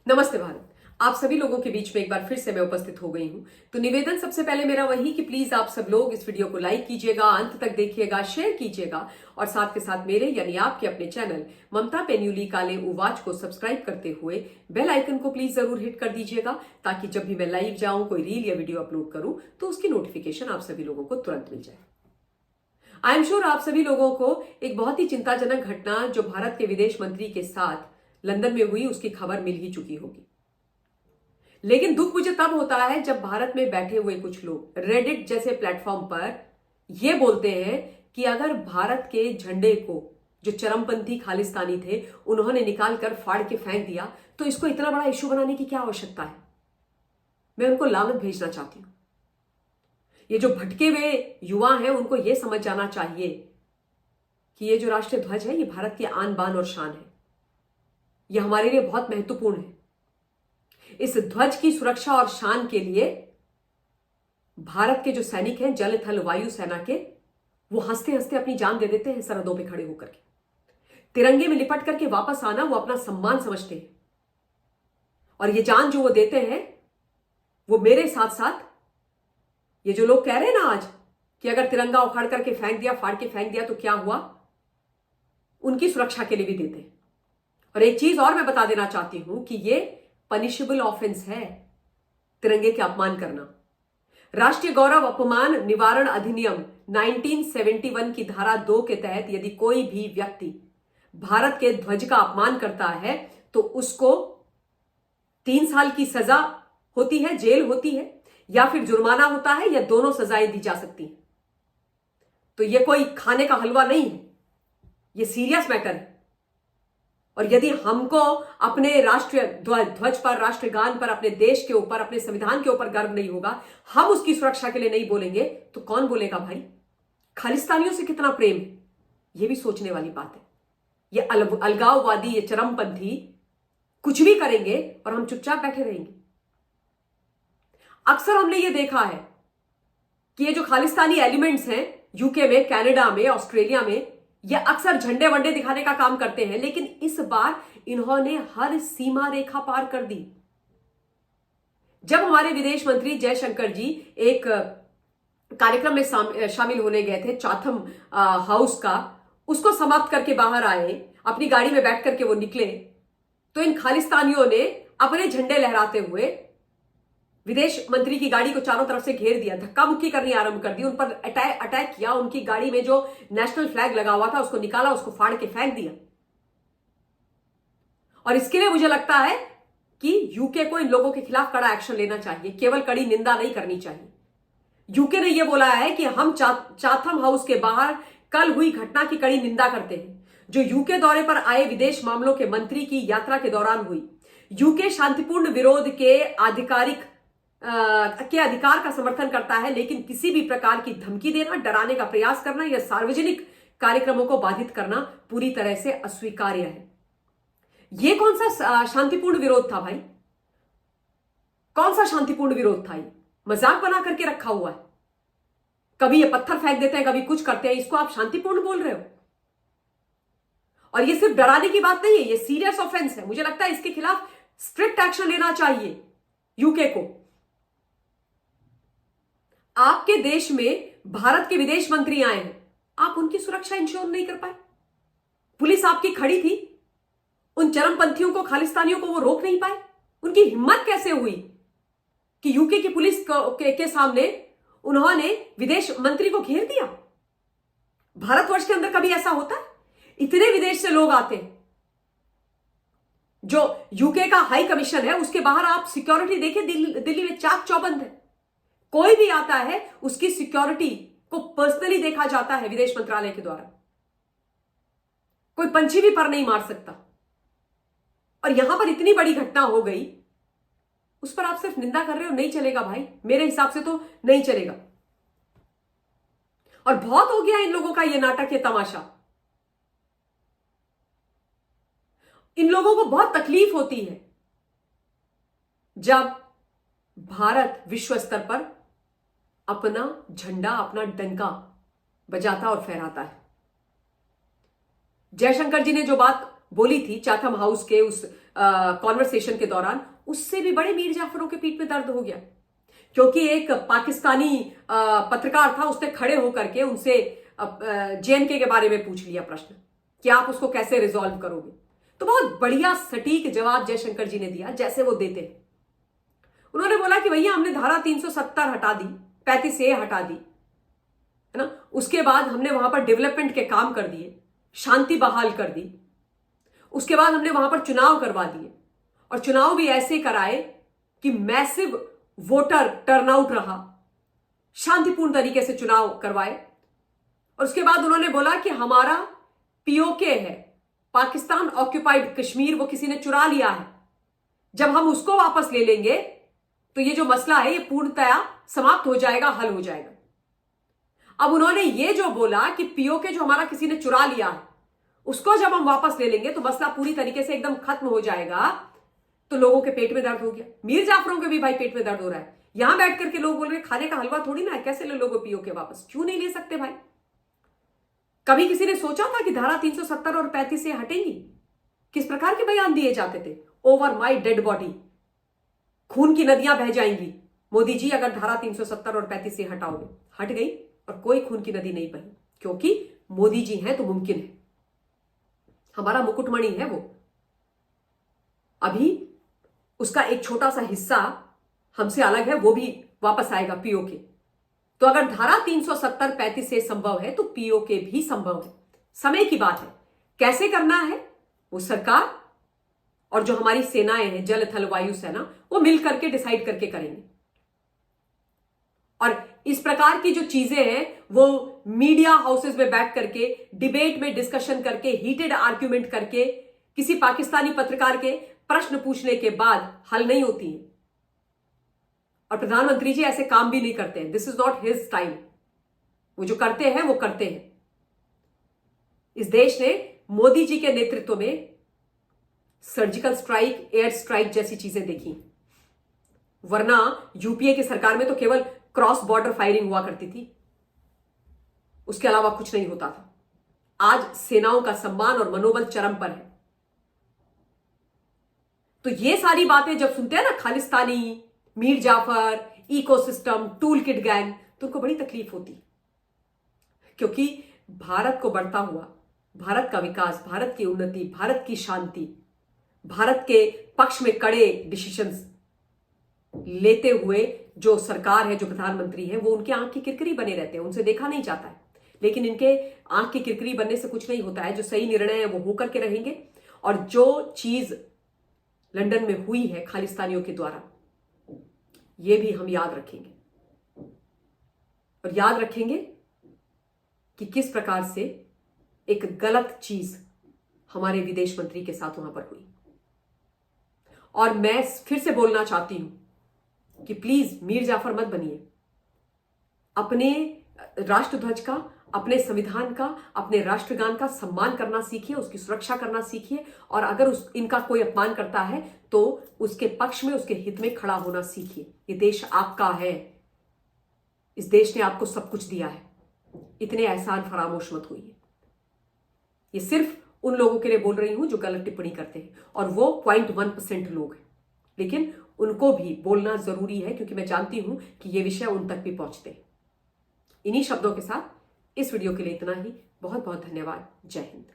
नमस्ते भारत। आप सभी लोगों के बीच में एक बार फिर से मैं उपस्थित हो गई हूं। तो निवेदन सबसे पहले मेरा वही कि प्लीज आप सब लोग इस वीडियो को लाइक कीजिएगा, अंत तक देखिएगा, शेयर कीजिएगा और साथ के साथ मेरे यानी आपके अपने चैनल ममता पेन्युली काले उवाच को सब्सक्राइब करते हुए बेल आइकन को प्लीज जरूर हिट कर दीजिएगा, ताकि जब भी मैं लाइव जाऊं, कोई रील या वीडियो अपलोड करूं तो उसकी नोटिफिकेशन आप सभी लोगों को तुरंत मिल जाए। आई एम श्योर आप सभी लोगों को एक बहुत ही चिंताजनक घटना जो भारत के विदेश मंत्री के साथ लंदन में हुई उसकी खबर मिल ही चुकी होगी। लेकिन दुख मुझे तब होता है जब भारत में बैठे हुए कुछ लोग रेडिट जैसे प्लेटफॉर्म पर यह बोलते हैं कि अगर भारत के झंडे को जो चरमपंथी खालिस्तानी थे उन्होंने निकाल कर फाड़ के फेंक दिया तो इसको इतना बड़ा इश्यू बनाने की क्या आवश्यकता है। मैं उनको लानत भेजना चाहती हूं। ये जो भटके हुए युवा हैं उनको यह समझ जाना चाहिए कि ये जो राष्ट्रीय ध्वज है ये भारत की आन बान और शान है। यह हमारे लिए बहुत महत्वपूर्ण है। इस ध्वज की सुरक्षा और शान के लिए भारत के जो सैनिक हैं जल थल वायु सेना के, वो हंसते हंसते अपनी जान दे देते हैं सरहदों पे खड़े होकर के। तिरंगे में लिपट करके वापस आना वो अपना सम्मान समझते हैं और ये जान जो वो देते हैं वो मेरे साथ साथ ये जो लोग कह रहे हैं ना आज कि अगर तिरंगा उखाड़ करके फेंक दिया, फाड़ के फेंक दिया तो क्या हुआ, उनकी सुरक्षा के लिए भी देते हैं। और एक चीज और मैं बता देना चाहती हूं कि ये पनिशेबल ऑफेंस है तिरंगे के अपमान करना। राष्ट्रीय गौरव अपमान निवारण अधिनियम 1971 की धारा 2 के तहत यदि कोई भी व्यक्ति भारत के ध्वज का अपमान करता है तो उसको 3 साल की सजा होती है, जेल होती है, या फिर जुर्माना होता है, या दोनों सजाएं दी जा सकती हैं। तो यह कोई खाने का हलवा नहीं है, यह सीरियस मैटर है। और यदि हमको अपने राष्ट्रीय ध्वज पर, राष्ट्रगान पर, अपने देश के ऊपर, अपने संविधान के ऊपर गर्व नहीं होगा, हम उसकी सुरक्षा के लिए नहीं बोलेंगे तो कौन बोलेगा भाई। खालिस्तानियों से कितना प्रेम है, यह भी सोचने वाली बात है। ये अलगाववादी, ये चरमपंथी कुछ भी करेंगे और हम चुपचाप बैठे रहेंगे। अक्सर हमने ये देखा है कि ये जो खालिस्तानी एलिमेंट्स हैं यूके में, कनाडा में, ऑस्ट्रेलिया में, ये अक्सर झंडे वंडे दिखाने का काम करते हैं, लेकिन इस बार इन्होंने हर सीमा रेखा पार कर दी। जब हमारे विदेश मंत्री जयशंकर जी एक कार्यक्रम में शामिल होने गए थे चाथम हाउस का, उसको समाप्त करके बाहर आए, अपनी गाड़ी में बैठ करके वो निकले, तो इन खालिस्तानियों ने अपने झंडे लहराते हुए विदेश मंत्री की गाड़ी को चारों तरफ से घेर दिया, धक्का मुक्की करनी आरंभ कर दी, उन पर अटैक किया। उनकी गाड़ी में जो नेशनल फ्लैग लगा हुआ था उसको निकाला, उसको फाड़ के फेंक दिया। और इसके लिए मुझे लगता है कि यूके को इन लोगों के खिलाफ कड़ा एक्शन लेना चाहिए, केवल कड़ी निंदा नहीं करनी चाहिए। यूके ने यह बोला है कि हम चाथम हाउस के बाहर कल हुई घटना की कड़ी निंदा करते हैं, जो यूके दौरे पर आए विदेश मामलों के मंत्री की यात्रा के दौरान हुई। यूके शांतिपूर्ण विरोध के अधिकार का समर्थन करता है, लेकिन किसी भी प्रकार की धमकी देना, डराने का प्रयास करना या सार्वजनिक कार्यक्रमों को बाधित करना पूरी तरह से अस्वीकार्य है। यह कौन सा शांतिपूर्ण विरोध था भाई? कौन सा शांतिपूर्ण विरोध था? ये मजाक बना करके रखा हुआ है। कभी ये पत्थर फेंक देते हैं, कभी कुछ करते हैं, इसको आप शांतिपूर्ण बोल रहे हो? और ये सिर्फ डराने की बात नहीं है, ये सीरियस ऑफेंस है। मुझे लगता है इसके खिलाफ स्ट्रिक्ट एक्शन लेना चाहिए यूके को। आपके देश में भारत के विदेश मंत्री आए हैं, आप उनकी सुरक्षा इंश्योर नहीं कर पाए। पुलिस आपकी खड़ी थी, उन चरमपंथियों को, खालिस्तानियों को वो रोक नहीं पाए। उनकी हिम्मत कैसे हुई कि यूके की पुलिस के सामने उन्होंने विदेश मंत्री को घेर दिया? भारतवर्ष के अंदर कभी ऐसा होता है? इतने विदेश से लोग आते हैं। जो यूके का हाई कमीशन है उसके बाहर आप सिक्योरिटी देखें, दिल्ली में चाक चौबंद है। कोई भी आता है उसकी सिक्योरिटी को पर्सनली देखा जाता है विदेश मंत्रालय के द्वारा। कोई पंछी भी पर नहीं मार सकता। और यहां पर इतनी बड़ी घटना हो गई, उस पर आप सिर्फ निंदा कर रहे हो, नहीं चलेगा भाई। मेरे हिसाब से तो नहीं चलेगा। और बहुत हो गया इन लोगों का ये नाटक, ये तमाशा। इन लोगों को बहुत तकलीफ होती है जब भारत विश्व स्तर पर अपना झंडा, अपना डंका बजाता और फहराता है। जयशंकर जी ने जो बात बोली थी चाथम हाउस के उस कॉन्वर्सेशन के दौरान, उससे भी बड़े मीर जाफरों के पीठ में दर्द हो गया, क्योंकि एक पाकिस्तानी पत्रकार था, उसने खड़े होकर के उनसे जेएनके के बारे में पूछ लिया प्रश्न कि आप उसको कैसे रिजॉल्व करोगे। तो बहुत बढ़िया सटीक जवाब जयशंकर जी ने दिया, जैसे वो देते हैं। उन्होंने बोला कि भैया हमने धारा 370 हटा दी, 35A हटा दी, है ना, उसके बाद हमने वहां पर डेवलपमेंट के काम कर दिए, शांति बहाल कर दी, उसके बाद हमने वहां पर चुनाव करवा दिए, और चुनाव भी ऐसे कराए कि मैसिव वोटर टर्नआउट रहा, शांतिपूर्ण तरीके से चुनाव करवाए। और उसके बाद उन्होंने बोला कि हमारा पीओके है, पाकिस्तान ऑक्यूपाइड कश्मीर, वो किसी ने चुरा लिया है, जब हम उसको वापस ले लेंगे तो ये जो मसला है ये पूर्णतया समाप्त हो जाएगा, हल हो जाएगा। अब उन्होंने ये जो बोला कि पीओके जो हमारा किसी ने चुरा लिया है, उसको जब हम वापस ले लेंगे तो मसला पूरी तरीके से एकदम खत्म हो जाएगा, तो लोगों के पेट में दर्द हो गया। मीर जाफरों के भी भाई पेट में दर्द हो रहा है। यहां बैठ करके लोग बोल रहे खाने का हलवा थोड़ी ना है, कैसे ले लोगे पीओके वापस? क्यों नहीं ले सकते भाई? कभी किसी ने सोचा था कि धारा 370 और 35A हटेंगी? किस प्रकार के बयान दिए जाते थे, ओवर माई डेड बॉडी, खून की नदियां बह जाएंगी मोदी जी अगर धारा 370 और 35A हटाओगे। हट गई और कोई खून की नदी नहीं बही, क्योंकि मोदी जी हैं तो मुमकिन है। हमारा मुकुटमणि है वो, अभी उसका एक छोटा सा हिस्सा हमसे अलग है, वो भी वापस आएगा पीओके। तो अगर धारा 370 35A संभव है तो पीओके भी संभव है। समय की बात है, कैसे करना है वो सरकार और जो हमारी सेनाएं हैं, जल थल वायु सेना, वो मिल करके डिसाइड करके करेंगे। और इस प्रकार की जो चीजें हैं वो मीडिया हाउसेस में बैठ करके, डिबेट में डिस्कशन करके, हीटेड आर्ग्यूमेंट करके, किसी पाकिस्तानी पत्रकार के प्रश्न पूछने के बाद हल नहीं होती है। और प्रधानमंत्री जी ऐसे काम भी नहीं करते हैं। This is not his style. वो जो करते हैं वो करते हैं। इस देश ने मोदी जी के नेतृत्व में सर्जिकल स्ट्राइक, एयर स्ट्राइक जैसी चीजें देखी, वरना यूपीए की सरकार में तो केवल क्रॉस बॉर्डर फायरिंग हुआ करती थी, उसके अलावा कुछ नहीं होता था। आज सेनाओं का सम्मान और मनोबल चरम पर है। तो ये सारी बातें जब सुनते हैं ना, Khalistani, Mir Jafar, ecosystem, tool kit gang, तो उनको बड़ी तकलीफ होती, क्योंकि भारत को बढ़ता हुआ, भारत का विकास, भारत की उन्नति, भारत की शांति, भारत के पक्ष में कड़े डिसीजंस लेते हुए जो सरकार है, जो प्रधानमंत्री है, वो उनके आंख की किरकिरी बने रहते हैं, उनसे देखा नहीं जाता है। लेकिन इनके आंख की किरकिरी बनने से कुछ नहीं होता है। जो सही निर्णय है वो होकर के रहेंगे। और जो चीज लंदन में हुई है खालिस्तानियों के द्वारा, ये भी हम याद रखेंगे, और याद रखेंगे कि किस प्रकार से एक गलत चीज हमारे विदेश मंत्री के साथ वहां पर हुई। और मैं फिर से बोलना चाहती हूं कि प्लीज मीर जाफर मत बनिए। अपने राष्ट्रध्वज का, अपने संविधान का, अपने राष्ट्रगान का सम्मान करना सीखिए, उसकी सुरक्षा करना सीखिए। और अगर इनका कोई अपमान करता है तो उसके पक्ष में, उसके हित में खड़ा होना सीखिए। ये देश आपका है, इस देश ने आपको सब कुछ दिया है। इतने एहसान फरामोश मत होइए। ये सिर्फ उन लोगों के लिए बोल रही हूं जो गलत टिप्पणी करते हैं, और वो 0.1% लोग हैं। लेकिन उनको भी बोलना जरूरी है, क्योंकि मैं जानती हूं कि ये विषय उन तक भी पहुंचते हैं। इन्हीं शब्दों के साथ इस वीडियो के लिए इतना ही। बहुत बहुत धन्यवाद। जय हिंद।